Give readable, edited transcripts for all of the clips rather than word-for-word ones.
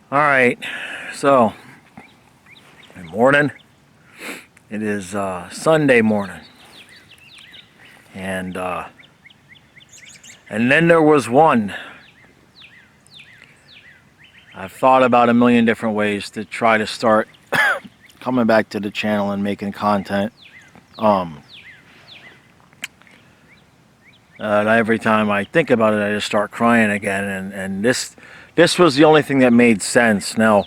All right, so good morning. It is Sunday morning, and then there was one. I've thought about a million different ways to try to start coming back to the channel and making content. And every time I think about it, I just start crying again. And this was the only thing that made sense. Now,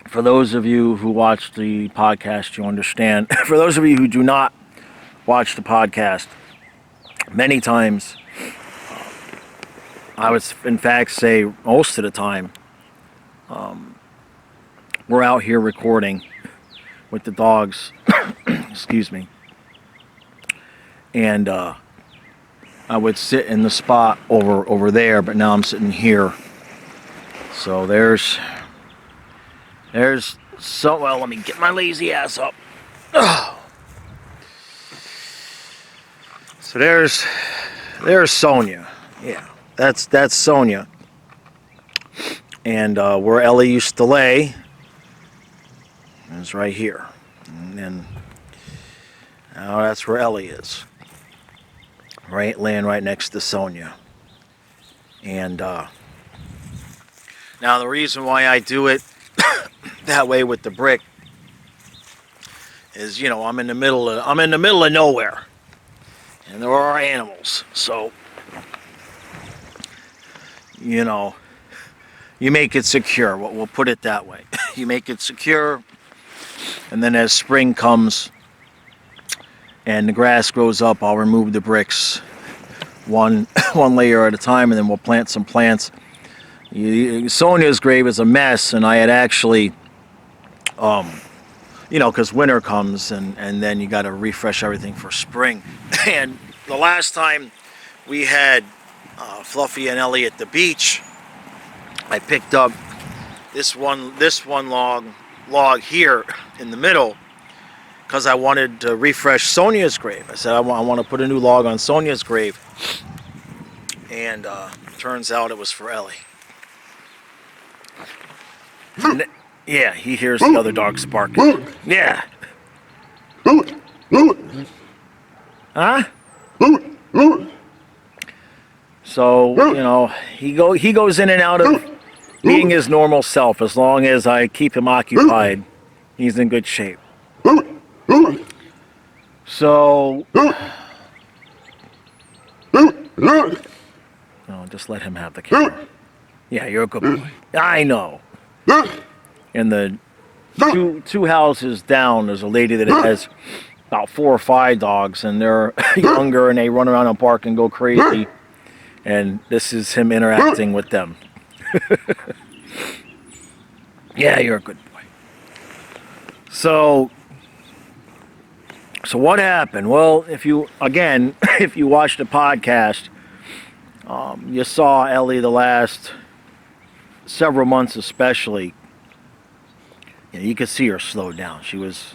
for those of you who watch the podcast, you understand. For those of you who do not watch the podcast, many times, I would in fact say most of the time, we're out here recording with the dogs. Excuse me. And I would sit in the spot over there, but now I'm sitting here. So there's so, well, let me get my lazy ass up. Oh. So there's Sonia. Yeah, that's Sonia. And where Ellie used to lay is right here. And then now that's where Ellie is. Right, laying right next to Sonia. And now the reason why I do it that way with the brick is, you know, I'm in the middle of nowhere, and there are animals, so you know, you make it secure. We'll put it that way. You make it secure, and then as spring comes and the grass grows up, I'll remove the bricks one layer at a time, and then we'll plant some plants. Sonia's grave is a mess, and I had actually, you know, because winter comes, and then you got to refresh everything for spring. And the last time we had Fluffy and Ellie at the beach, I picked up this one log here in the middle, because I wanted to refresh Sonia's grave. I said I want to put a new log on Sonia's grave, and turns out it was for Ellie. And yeah, he hears the other dog barking. Yeah. Huh? So, you know, he goes in and out of being his normal self. As long as I keep him occupied, he's in good shape. So, no, just let him have the camera. Yeah, you're a good boy. I know. And the two houses down, there's a lady that has about 4 or 5 dogs, and they're younger, and they run around and bark and go crazy. And this is him interacting with them. Yeah, you're a good boy. So what happened? Well, if you watched the podcast, you saw Ellie the last several months especially. You know, you could see her slow down. She was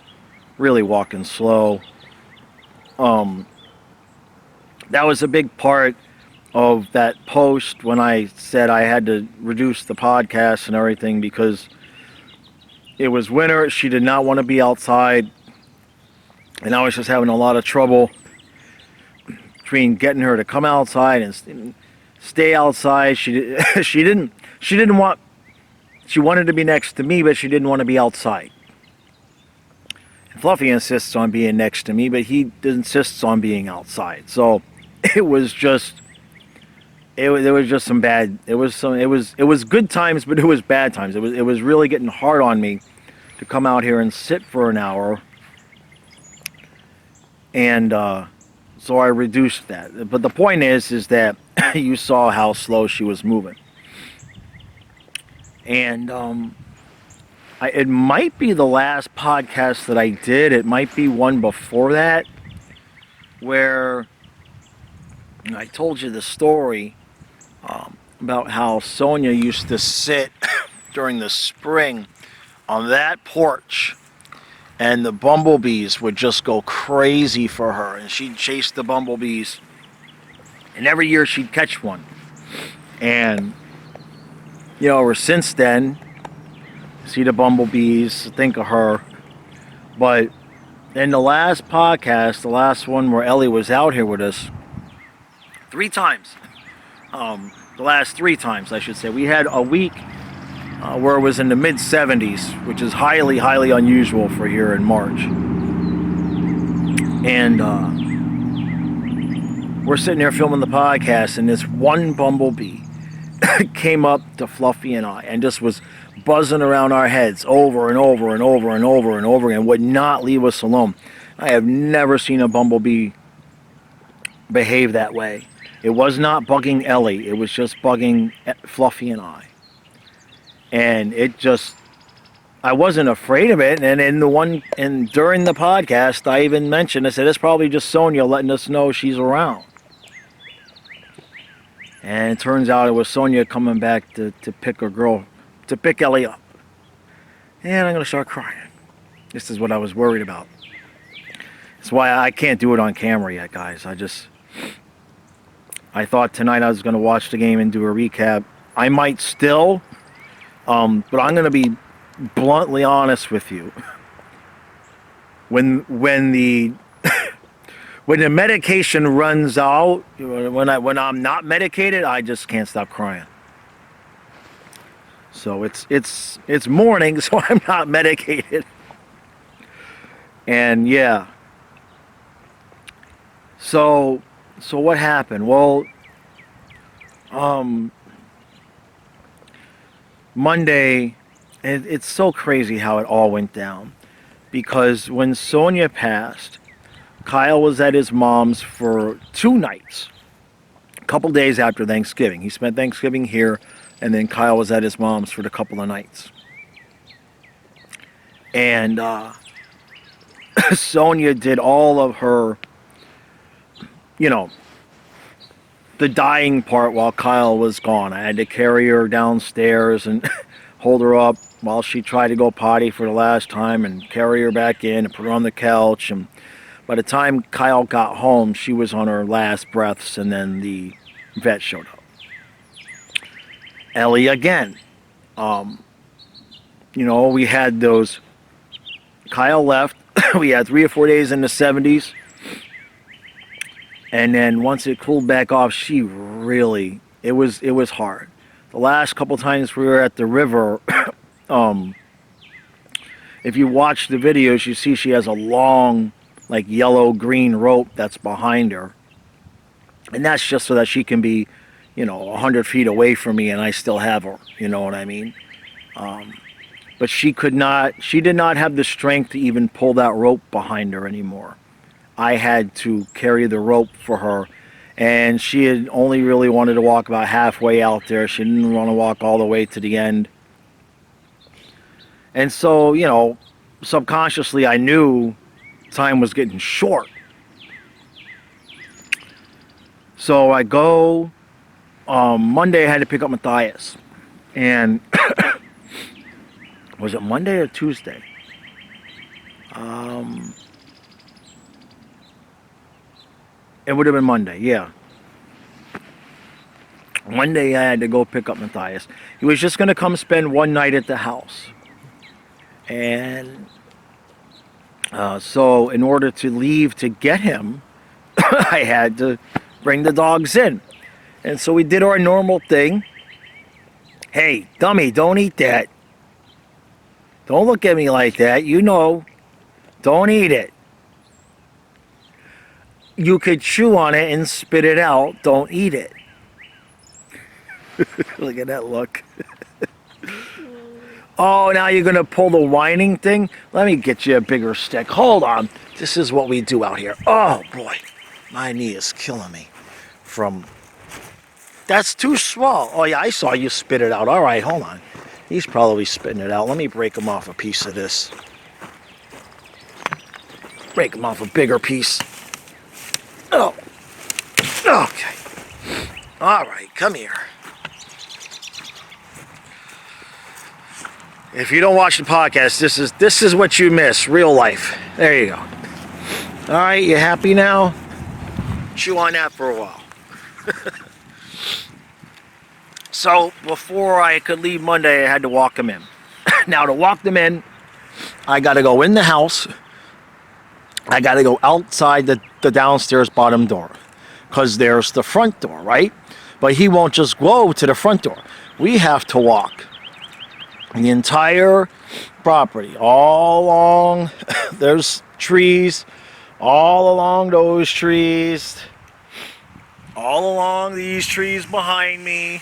really walking slow. That was a big part of that post when I said I had to reduce the podcast and everything, because it was winter. She did not want to be outside, and I was just having a lot of trouble between getting her to come outside and stay outside. She wanted to be next to me, but she didn't want to be outside. And Fluffy insists on being next to me, but he insists on being outside. So it was just some bad. It was good times, but it was bad times. It was really getting hard on me to come out here and sit for an hour. And so I reduced that. But the point is that you saw how slow she was moving. And it might be the last podcast that I did. It might be one before that, where I told you the story about how Sonia used to sit during the spring on that porch, and the bumblebees would just go crazy for her, and she'd chase the bumblebees, and every year she'd catch one. And ever since then, see the bumblebees, think of her. But in the last podcast, the last one where Ellie was out here with us, 3 times. The last 3 times, I should say. We had a week where it was in the mid-70s, which is highly, highly unusual for here in March. And we're sitting there filming the podcast, and this one bumblebee came up to Fluffy and I, and just was buzzing around our heads over and over and over and over and over again, would not leave us alone. I have never seen a bumblebee behave that way. It was not bugging Ellie, it was just bugging Fluffy and I. And it just, I wasn't afraid of it. And during the podcast, I even mentioned, I said, it's probably just Sonia letting us know she's around. And it turns out it was Sonia coming back to pick Ellie up. And I'm going to start crying. This is what I was worried about. That's why I can't do it on camera yet, guys. I thought tonight I was going to watch the game and do a recap. I might still, but I'm going to be bluntly honest with you. When the medication runs out, when I'm not medicated, I just can't stop crying. So it's morning, so I'm not medicated. And yeah. So what happened? Well, Monday, it's so crazy how it all went down. Because when Sonia passed, Kyle was at his mom's for 2 nights. A couple days after Thanksgiving. He spent Thanksgiving here, and then Kyle was at his mom's for the couple of nights. And Sonia did all of her, the dying part while Kyle was gone. I had to carry her downstairs and hold her up while she tried to go potty for the last time, and carry her back in and put her on the couch. And by the time Kyle got home, she was on her last breaths, and then the vet showed up. Ellie again. We had those. Kyle left. We had 3 or 4 days in the 70s. And then once it cooled back off, she really, it was hard. The last couple times we were at the river, if you watch the videos, you see she has a long, like, yellow-green rope that's behind her. And that's just so that she can be, 100 feet away from me and I still have her, you know what I mean? But she did not have the strength to even pull that rope behind her anymore. I had to carry the rope for her, and she had only really wanted to walk about halfway out there. She didn't want to walk all the way to the end. And so, subconsciously I knew time was getting short. So I go, Monday I had to pick up Matthias. And was it Monday or Tuesday? It would have been Monday, yeah. Monday I had to go pick up Matthias. He was just going to come spend 1 night at the house. And so in order to leave to get him, I had to bring the dogs in. And so we did our normal thing. Hey, dummy, don't eat that. Don't look at me like that. Don't eat it. You could chew on it and spit it out. Don't eat it. Look at that look. Oh, now you're going to pull the whining thing? Let me get you a bigger stick. Hold on. This is what we do out here. Oh, boy. My knee is killing me. That's too small. Oh, yeah, I saw you spit it out. All right, hold on. He's probably spitting it out. Let me break him off a piece of this. Break him off a bigger piece. Oh. Okay. All right, come here. If you don't watch the podcast, this is what you miss. Real life. There you go. All right, you happy now? Chew on that for a while. So before I could leave Monday, I had to walk them in. Now to walk them in, I got to go in the house. I got to go outside the downstairs bottom door, because there's the front door, right? But he won't just go to the front door. We have to walk the entire property all along. There's trees all along those trees, all along these trees behind me.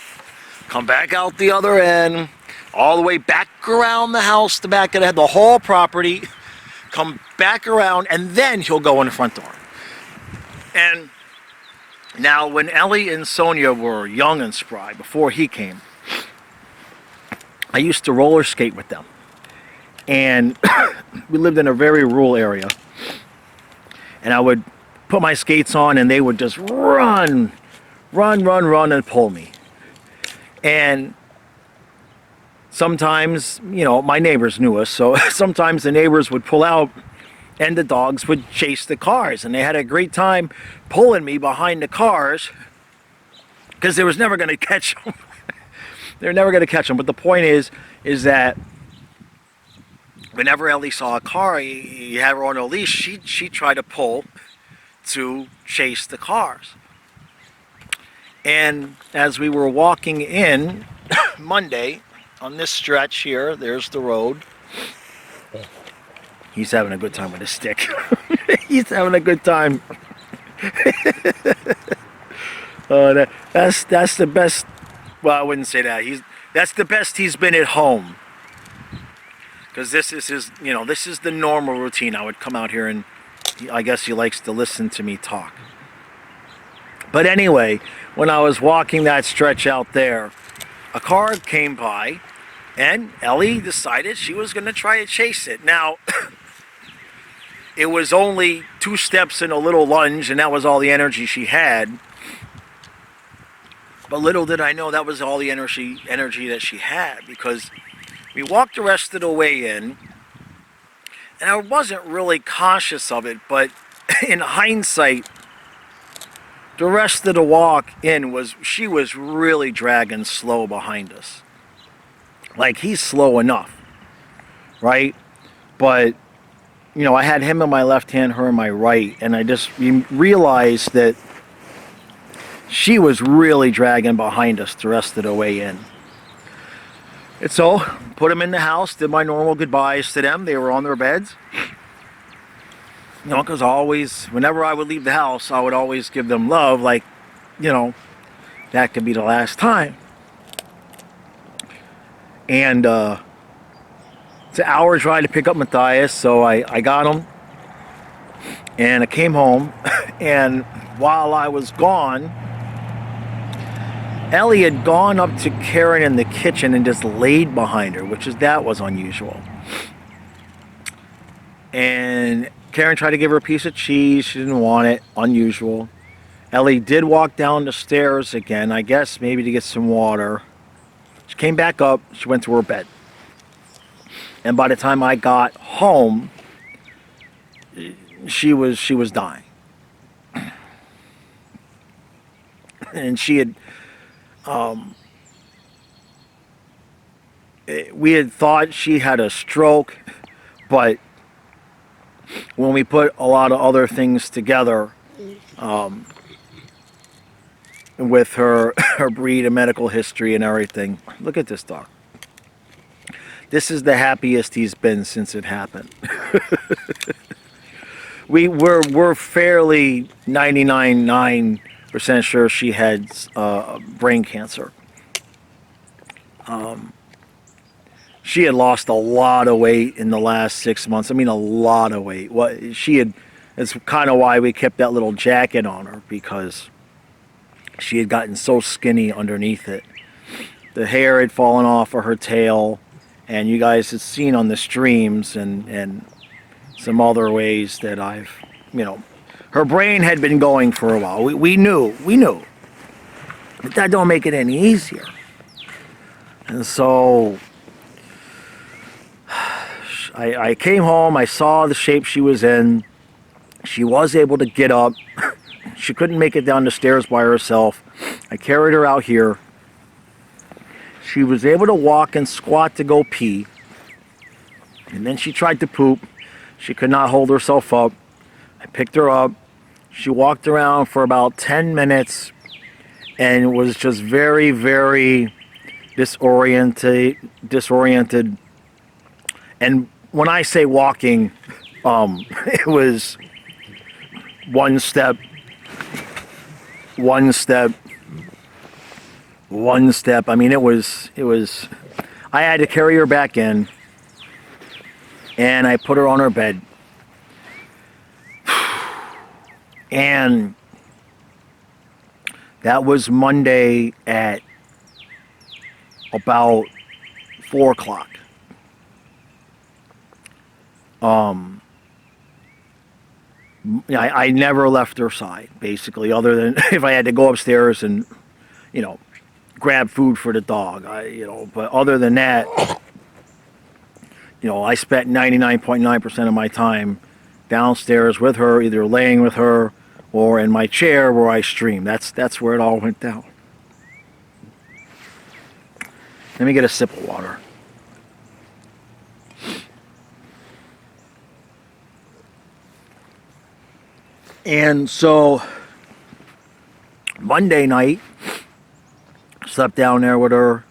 Come back out the other end, all the way back around the house, the back of the whole property. Come back around, and then he'll go in the front door. And now, when Ellie and Sonia were young and spry, before he came, I used to roller skate with them. And we lived in a very rural area. And I would put my skates on, and they would just run, and pull me. And sometimes, you know, my neighbors knew us, so sometimes the neighbors would pull out, and the dogs would chase the cars. And they had a great time pulling me behind the cars, because they was never going to catch them. They're never going to catch them. But the point is that whenever Ellie saw a car, he had her on a leash, she tried to pull to chase the cars. And as we were walking in Monday, on this stretch here, there's the road. He's having a good time with his stick. He's having a good time. That's the best. Well, I wouldn't say that. That's the best he's been at home. Because this is his, you know, this is the normal routine. I would come out here, and I guess he likes to listen to me talk. But anyway, when I was walking that stretch out there, a car came by, and Ellie decided she was going to try to chase it. Now, it was only 2 steps and a little lunge, and that was all the energy she had. But little did I know that was all the energy that she had, because we walked the rest of the way in, and I wasn't really conscious of it, but in hindsight, the rest of the walk in she was really dragging slow behind us. Like, he's slow enough, right? But, you know, I had him in my left hand, her in my right, and I just realized that she was really dragging behind us the rest of the way in. And so, put them in the house, did my normal goodbyes to them. They were on their beds. You know, because always, whenever I would leave the house, I would always give them love, like, you know, that could be the last time. And it's an hour drive to pick up Matthias, so I got him. And I came home, and while I was gone, Ellie had gone up to Karen in the kitchen and just laid behind her, that was unusual. And Karen tried to give her a piece of cheese. She didn't want it. Unusual. Ellie did walk down the stairs again, I guess maybe to get some water. She came back up. She went to her bed. And by the time I got home, she was dying. And she had we had thought she had a stroke, but when we put a lot of other things together, with her breed and medical history and everything. Look at this dog. This is the happiest he's been since it happened. We're fairly 99.9% sure she had brain cancer. She had lost a lot of weight in the last 6 months. I mean, a lot of weight. It's kind of why we kept that little jacket on her, because she had gotten so skinny underneath it. The hair had fallen off of her tail, and you guys had seen on the streams and some other ways that her brain had been going for a while. We knew. But that don't make it any easier. And so I came home, I saw the shape she was in. She was able to get up. She couldn't make it down the stairs by herself. I carried her out here. She was able to walk and squat to go pee. And then she tried to poop. She could not hold herself up. I picked her up. She walked around for about 10 minutes and was just very, very disoriented. And when I say walking, it was one step, one step, one step. I mean, it was, I had to carry her back in, and I put her on her bed. And that was Monday at about 4 o'clock. I never left her side, basically, other than if I had to go upstairs and, grab food for the dog. But other than that, I spent 99.9% of my time downstairs with her, either laying with her or in my chair where I stream. That's where it all went down. Let me get a sip of water. And so Monday night, slept down there with her,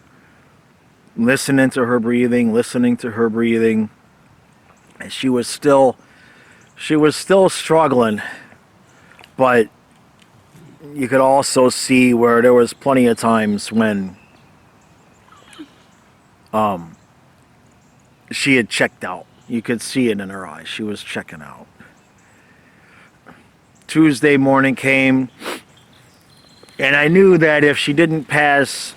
listening to her breathing, and she was still struggling, but you could also see where there was plenty of times when she had checked out. You could see it in her eyes. She was checking out. Tuesday morning came, and I knew that if she didn't pass,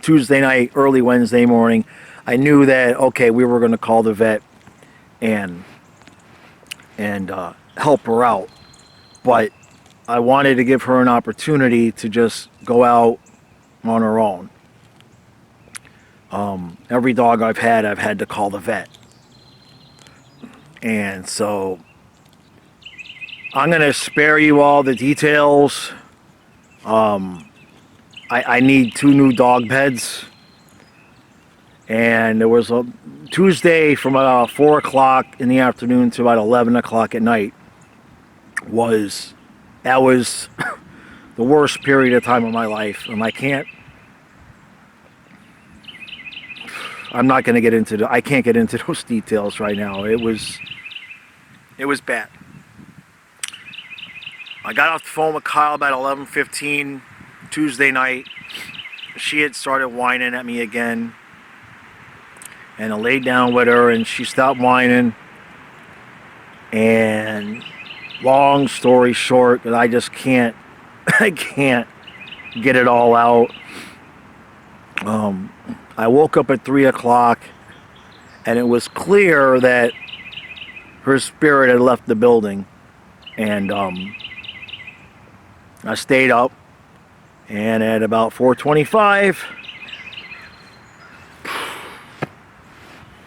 Tuesday night, early Wednesday morning, I knew that, okay, we were going to call the vet and help her out. But I wanted to give her an opportunity to just go out on her own. Every dog I've had to call the vet. And so I'm going to spare you all the details. I need 2 new dog beds. And there was a Tuesday from about 4 o'clock in the afternoon to about 11 o'clock at night. That was the worst period of time of my life. And I can't get into those details right now. It was bad. I got off the phone with Kyle about 11:15 Tuesday night. She had started whining at me again. And I laid down with her and she stopped whining. And long story short, that I just can't get it all out. I woke up at 3 o'clock and it was clear that her spirit had left the building. And I stayed up, and at about 4:25,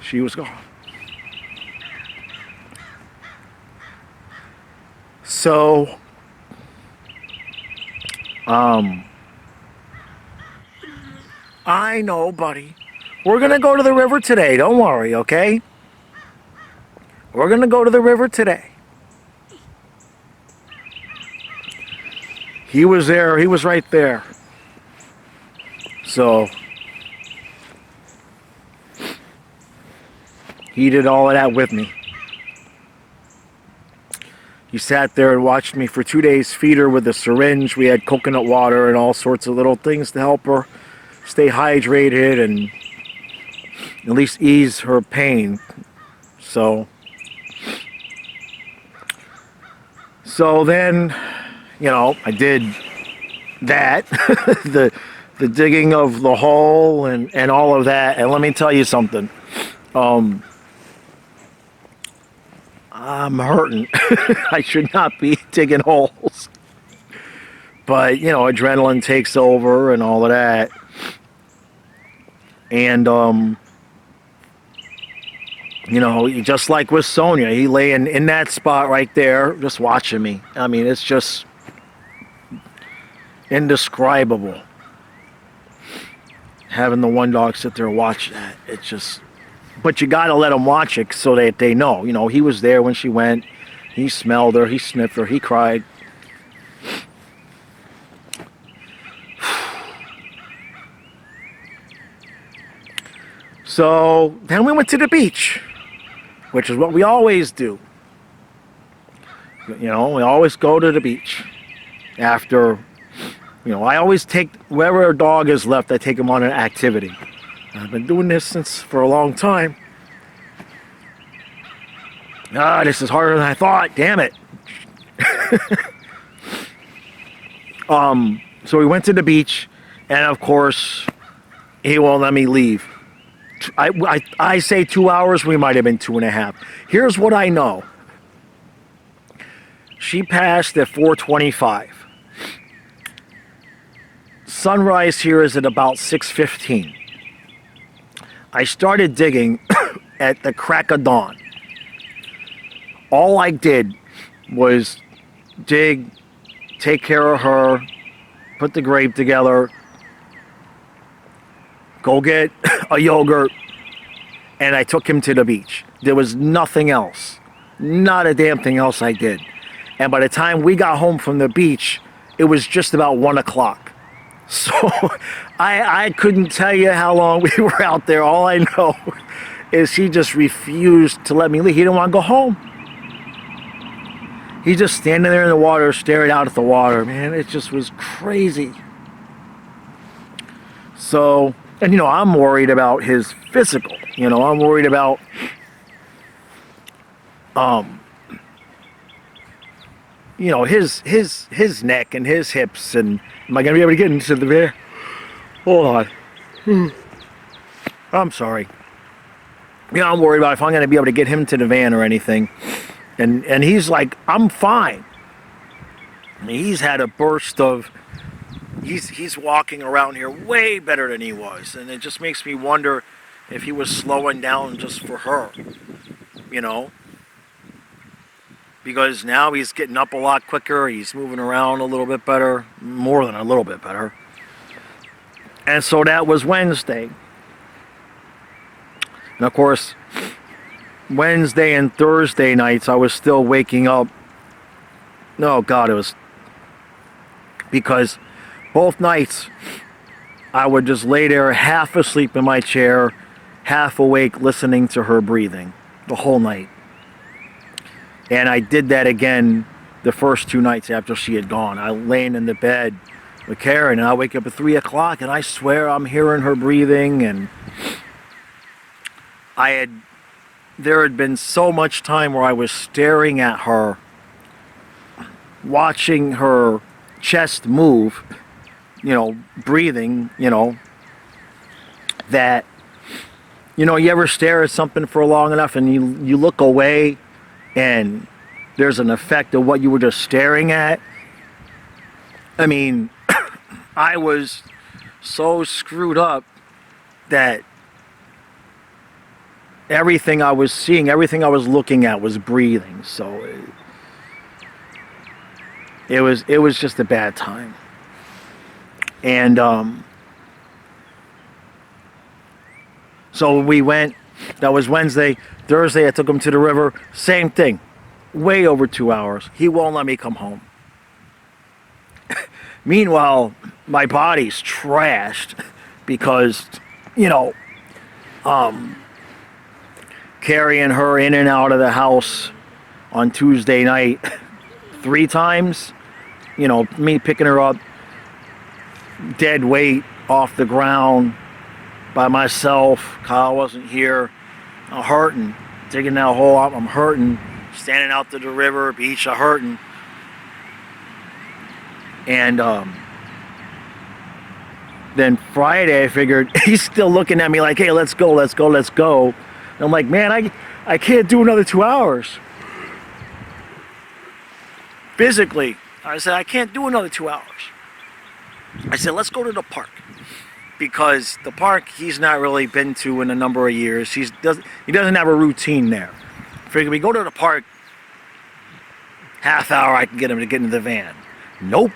she was gone. So, I know, buddy. We're going to go to the river today. Don't worry, okay? We're going to go to the river today. He was there. He was right there. So, he did all of that with me. He sat there and watched me for 2 days feed her with a syringe. We had coconut water and all sorts of little things to help her stay hydrated and at least ease her pain. So then, I did that, the digging of the hole and all of that. And let me tell you something. I'm hurting. I should not be digging holes. But, adrenaline takes over and all of that. And, just like with Sonia, he lay in that spot right there, just watching me. I mean, it's just indescribable. having the one dog sit there and watch that. It's just, but you got to let them watch it so that they know. You know, he was there when she went. He smelled her. He sniffed her. He cried. So then we went to the beach, which is what we always do. You know, we always go to the beach after, you know, I always take, wherever a dog is left, I take him on an activity. I've been doing this for a long time. This is harder than I thought, damn it. So we went to the beach, and of course, he won't let me leave. I say 2 hours, we might have been 2.5. Here's what I know. She passed at 4:25. Sunrise here is at about 6:15. I started digging at the crack of dawn. All I did was dig, take care of her, put the grave together, go get a yogurt, and I took him to the beach. There was nothing else. Not a damn thing else I did. And by the time we got home from the beach, it was just about 1 o'clock. So I couldn't tell you how long we were out there. All I know is he just refused to let me leave. He didn't want to go home. He just standing there in the water, staring out at the water. Man, it just was crazy. So, and you know, I'm worried about his physical. You know, I'm worried about you know, his neck and his hips, and am I gonna be able to get into the van? Hold on. I'm sorry. You know, I'm worried about if I'm gonna be able to get him to the van or anything. And he's like, I'm fine. I mean, he's had a burst of, he's walking around here way better than he was, and it just makes me wonder if he was slowing down just for her, you know, because now he's getting up a lot quicker, he's moving around a little bit better, more than a little bit better. And so that was Wednesday. And of course, Wednesday and Thursday nights I was still waking up. Oh God, it was because both nights I would just lay there half asleep in my chair, half awake listening to her breathing the whole night. And I did that again the first 2 nights after she had gone. I laying in the bed with Karen, and I wake up at 3 o'clock, and I swear I'm hearing her breathing. And there had been so much time where I was staring at her, watching her chest move, you know, breathing, you know, that, you know, you ever stare at something for long enough and you look away and there's an effect of what you were just staring at. I mean, I was so screwed up that everything I was seeing, everything I was looking at was breathing. So it was just a bad time. And so we went, that was Wednesday. Thursday I took him to the river, same thing, way over 2 hours. He won't let me come home. Meanwhile, my body's trashed because, you know, carrying her in and out of the house on Tuesday night 3 times, you know, me picking her up dead weight off the ground by myself. Kyle wasn't here. I'm hurting, digging that hole out. I'm hurting, standing out to the river, beach. I'm hurting, and then Friday I figured he's still looking at me like, "Hey, let's go, let's go, let's go." And I'm like, "Man, I can't do another 2 hours." Physically, I said, "I can't do another 2 hours." I said, "Let's go to the park." Because the park he's not really been to in a number of years. He doesn't have a routine there. Figure we go to the park, half hour I can get him to get into the van. Nope.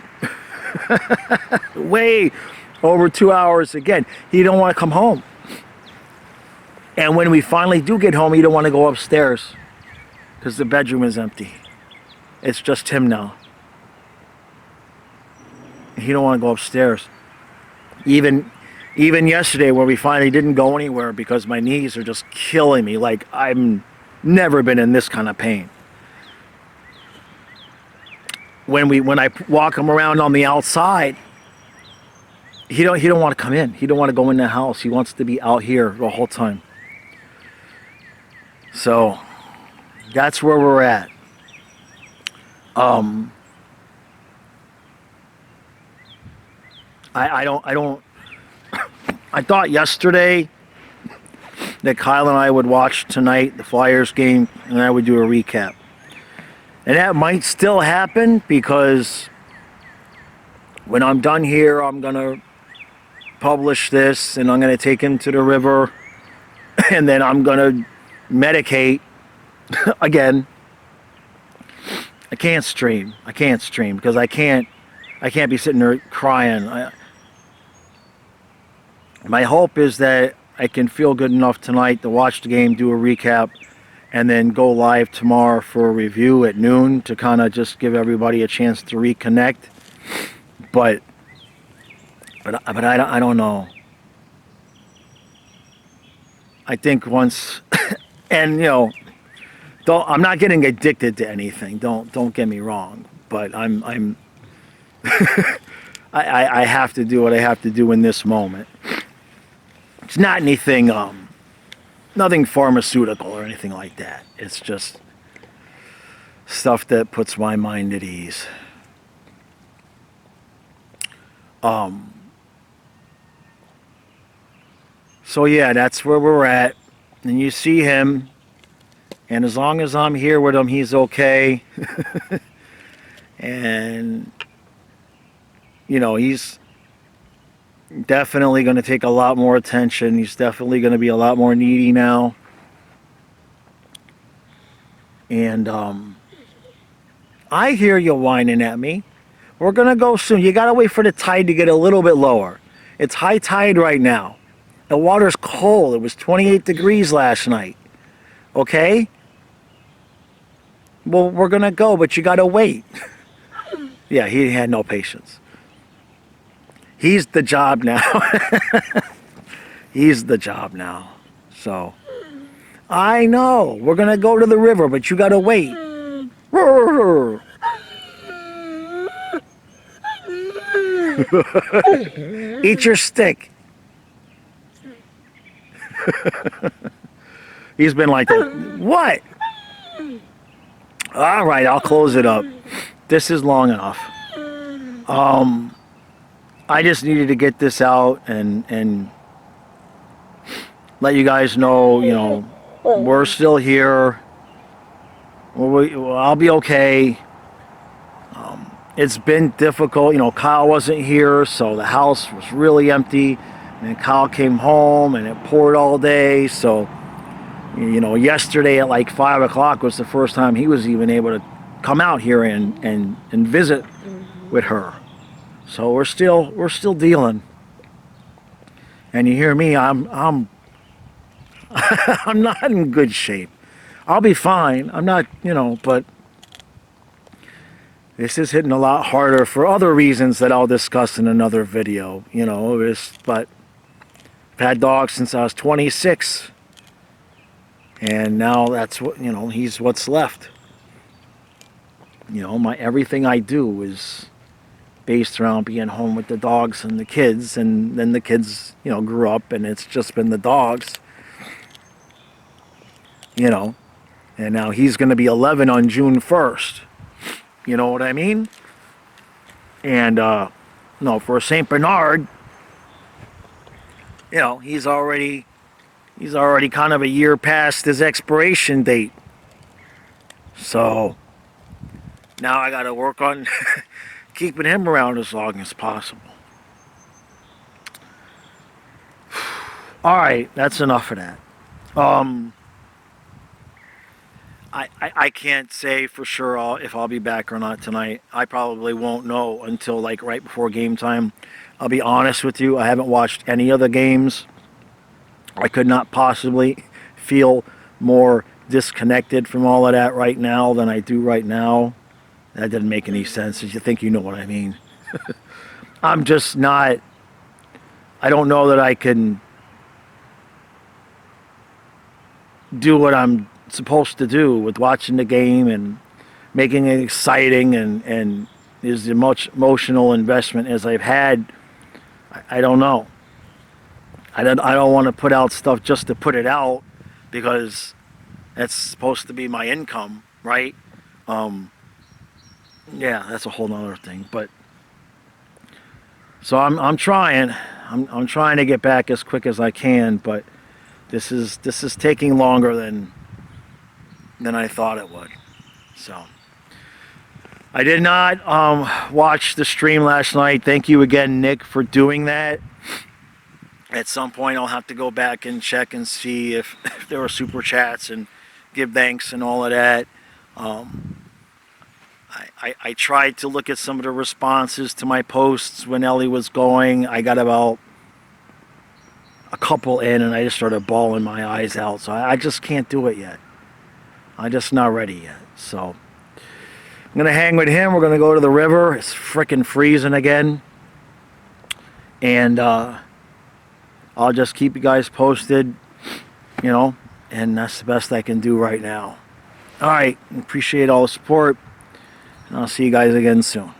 over 2 hours again. He don't want to come home. And when we finally do get home, he don't want to go upstairs because the bedroom is empty. It's just him now. He don't want to go upstairs. Even yesterday, where we finally didn't go anywhere because my knees are just killing me. Like, I've never been in this kind of pain. When I walk him around on the outside, he don't want to come in. He don't want to go in the house. He wants to be out here the whole time. So that's where we're at. I thought yesterday that Kyle and I would watch tonight the Flyers game and I would do a recap. And that might still happen because when I'm done here, I'm going to publish this and I'm going to take him to the river and then I'm going to medicate again. I can't stream because I can't be sitting there crying. My hope is that I can feel good enough tonight to watch the game, do a recap, and then go live tomorrow for a review at noon to kind of just give everybody a chance to reconnect. But I don't know. I think once, and you know, I'm not getting addicted to anything. Don't get me wrong. But I'm I have to do what I have to do in this moment. It's not anything, nothing pharmaceutical or anything like that. It's just stuff that puts my mind at ease. So yeah, that's where we're at. And you see him, and as long as I'm here with him, he's okay. And you know, he's definitely going to take a lot more attention. He's definitely going to be a lot more needy now. And I hear you whining at me. We're going to go soon. You got to wait for the tide to get a little bit lower. It's high tide right now. The water's cold. It was 28 degrees last night. Okay? Well, we're going to go, but you got to wait. Yeah, he had no patience. He's the job now. He's the job now. So, I know. We're going to go to the river, but you got to wait. Eat your stick. He's been like that. What? All right, I'll close it up. This is long enough. I just needed to get this out and let you guys know, you know, we're still here. I'll be okay. It's been difficult. You know, Kyle wasn't here, so the house was really empty. And then Kyle came home and it poured all day. So, you know, yesterday at like 5 o'clock was the first time he was even able to come out here and visit with her. So we're still dealing. And you hear me, I'm I'm not in good shape. I'll be fine. I'm not, you know, but this is hitting a lot harder for other reasons that I'll discuss in another video, you know, but I've had dogs since I was 26. And now that's what, you know, he's what's left. You know, everything I do is based around being home with the dogs and the kids, and then the kids, you know, grew up and it's just been the dogs, you know, and now he's going to be 11 on June 1st. You know what I mean? And, no, for a St. Bernard, you know, he's already kind of a year past his expiration date. So now I got to work on keeping him around as long as possible. All right, that's enough of that. I can't say for sure if I'll be back or not tonight. I probably won't know until like right before game time. I'll be honest with you, I haven't watched any of the games. I could not possibly feel more disconnected from all of that right now than I do right now. That didn't make any sense. You think you know what I mean. I'm just not, I don't know that I can do what I'm supposed to do with watching the game and making it exciting and as much emotional investment as I've had. I don't know. I don't want to put out stuff just to put it out because that's supposed to be my income, right? Yeah, that's a whole nother thing. But so I'm trying. I'm trying to get back as quick as I can, but this is taking longer than I thought it would. So I did not watch the stream last night. Thank you again, Nick, for doing that. At some point, I'll have to go back and check and see if there were super chats and give thanks and all of that. I tried to look at some of the responses to my posts when Ellie was going. I got about a couple in and I just started bawling my eyes out. So I just can't do it yet. I'm just not ready yet. So I'm going to hang with him. We're going to go to the river. It's frickin' freezing again. And I'll just keep you guys posted, and that's the best I can do right now. All right. Appreciate all the support. And I'll see you guys again soon.